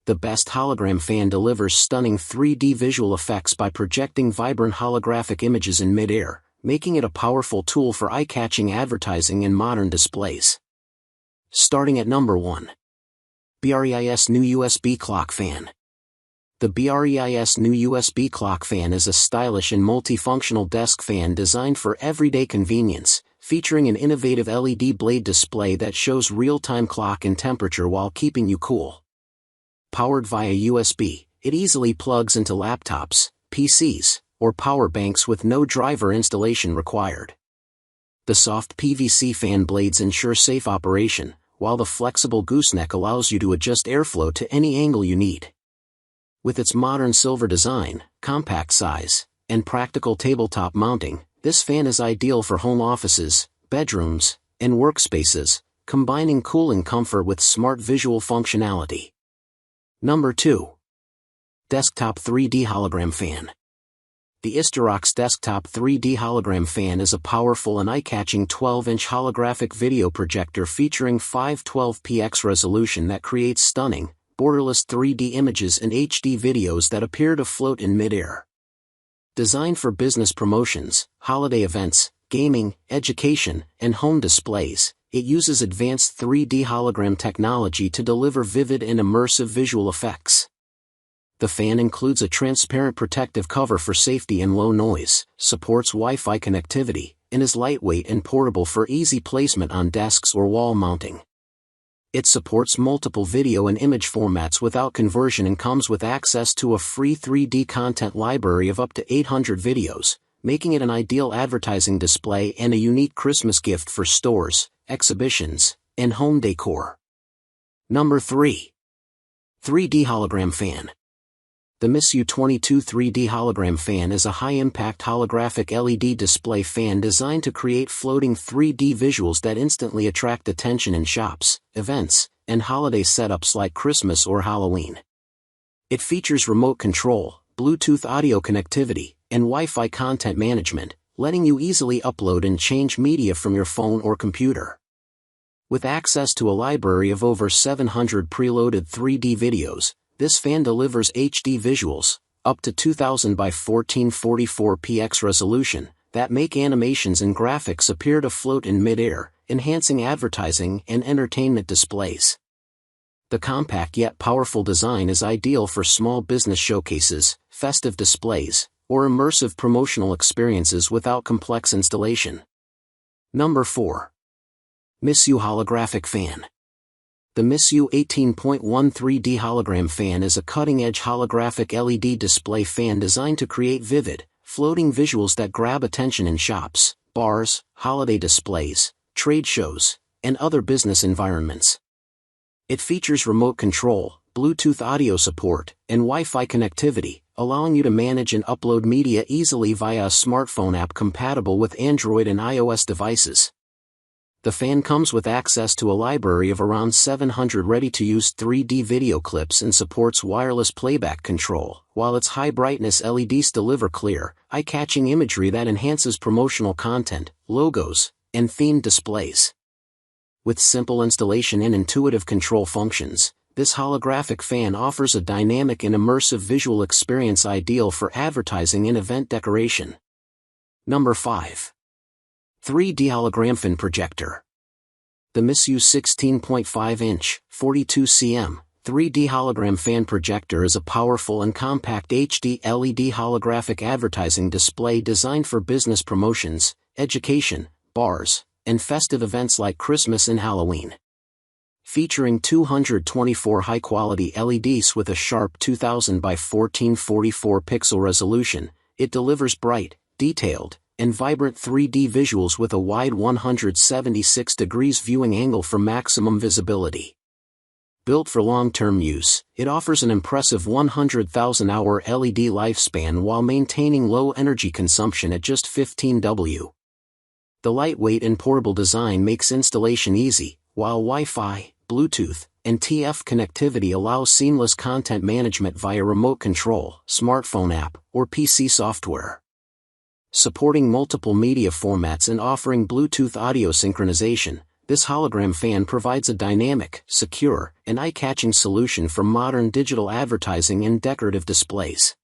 The best hologram fan delivers stunning 3D visual effects by projecting vibrant holographic images in mid-air, making it a powerful tool for eye-catching advertising and modern displays. Starting at number 1. BREIS New USB Clock Fan. The BREIS New USB Clock Fan is a stylish and multifunctional desk fan designed for everyday convenience, featuring an innovative LED blade display that shows real-time clock and temperature while keeping you cool. Powered via USB, it easily plugs into laptops, PCs, or power banks with no driver installation required. The soft PVC fan blades ensure safe operation, while the flexible gooseneck allows you to adjust airflow to any angle you need. With its modern silver design, compact size, and practical tabletop mounting, this fan is ideal for home offices, bedrooms, and workspaces, combining cooling comfort with smart visual functionality. Number 2. Desktop 3D Hologram Fan. The Istarox Desktop 3D Hologram Fan is a powerful and eye-catching 12-inch holographic video projector featuring 512px resolution that creates stunning, borderless 3D images and HD videos that appear to float in mid-air. Designed for business promotions, holiday events, gaming, education, and home displays, it uses advanced 3D hologram technology to deliver vivid and immersive visual effects. The fan includes a transparent protective cover for safety and low noise, supports Wi-Fi connectivity, and is lightweight and portable for easy placement on desks or wall mounting. It supports multiple video and image formats without conversion and comes with access to a free 3D content library of up to 800 videos, making it an ideal advertising display and a unique Christmas gift for stores, exhibitions, and home decor. Number 3. 3D Hologram Fan. The Missyou 22 3D Hologram Fan is a high-impact holographic LED display fan designed to create floating 3D visuals that instantly attract attention in shops, events, and holiday setups like Christmas or Halloween. It features remote control, Bluetooth audio connectivity, and Wi-Fi content management, letting you easily upload and change media from your phone or computer. With access to a library of over 700 preloaded 3D videos, this fan delivers HD visuals, up to 2000 by 1444px resolution, that make animations and graphics appear to float in mid-air, enhancing advertising and entertainment displays. The compact yet powerful design is ideal for small business showcases, festive displays, or immersive promotional experiences without complex installation. Number 4. Missyou Holographic Fan. The Missyou 18.1 3D Hologram Fan is a cutting-edge holographic LED display fan designed to create vivid, floating visuals that grab attention in shops, bars, holiday displays, trade shows, and other business environments. It features remote control, Bluetooth audio support, and Wi-Fi connectivity, allowing you to manage and upload media easily via a smartphone app compatible with Android and iOS devices. The fan comes with access to a library of around 700 ready-to-use 3D video clips and supports wireless playback control, while its high-brightness LEDs deliver clear, eye-catching imagery that enhances promotional content, logos, and themed displays. With simple installation and intuitive control functions, this holographic fan offers a dynamic and immersive visual experience ideal for advertising and event decoration. Number 5. 3D Hologram Fan Projector. The Missyou 16.5-inch, 42 cm, 3D Hologram Fan Projector is a powerful and compact HD LED holographic advertising display designed for business promotions, education, bars, and festive events like Christmas and Halloween. Featuring 224 high-quality LEDs with a sharp 2000 by 1444 pixel resolution, it delivers bright, detailed, and vibrant 3D visuals with a wide 176 degrees viewing angle for maximum visibility. Built for long-term use, it offers an impressive 100,000-hour LED lifespan while maintaining low energy consumption at just 15 W. The lightweight and portable design makes installation easy, while Wi-Fi, Bluetooth, and TF connectivity allows seamless content management via remote control, smartphone app, or PC software. Supporting multiple media formats and offering Bluetooth audio synchronization, This hologram fan provides a dynamic, secure, and eye-catching solution for modern digital advertising and decorative displays.